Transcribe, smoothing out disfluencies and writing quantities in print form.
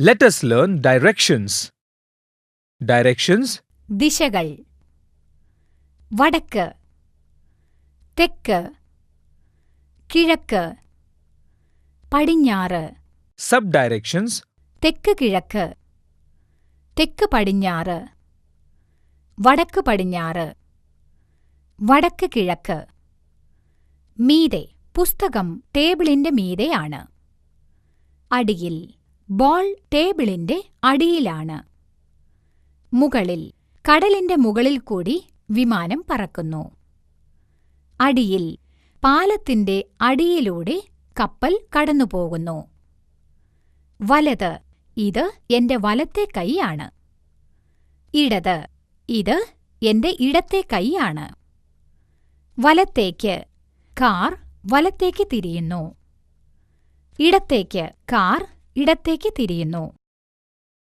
Let us learn directions. Directions. ദിശകൾ. വടക്ക്, തെക്ക്, കിഴക്ക്, പടിഞ്ഞാറ്. Subdirections. തെക്ക് കിഴക്ക്, തെക്ക് പടിഞ്ഞാറ്, വടക്ക് പടിഞ്ഞാറ്, വടക്ക് കിഴക്ക്. മീതെ, പുസ്തകം ടേബിളിന്റെ മീതെയാണ്. അടിയിൽ, ബോൾ ടേബിളിന്റെ അടിയിലാണ്. മുകളിൽ, കടലിന്റെ മുകളിൽ കൂടി വിമാനം പറക്കുന്നു. അടിയിൽ, പാലത്തിന്റെ അടിയിലൂടെ കപ്പൽ കടന്നുപോകുന്നു. വലത്, ഇത് എന്റെ വലത്തെ കൈയാണ്. ഇടത്, ഇത് എന്റെ ഇടത്തെ കൈയാണ്. വലത്തേക്ക്, കാർ വലത്തേക്ക് തിരിയുന്നു. ഇടത്തേക്ക്, കാർ ഇടത്തേക്ക് തിരിയുന്നു.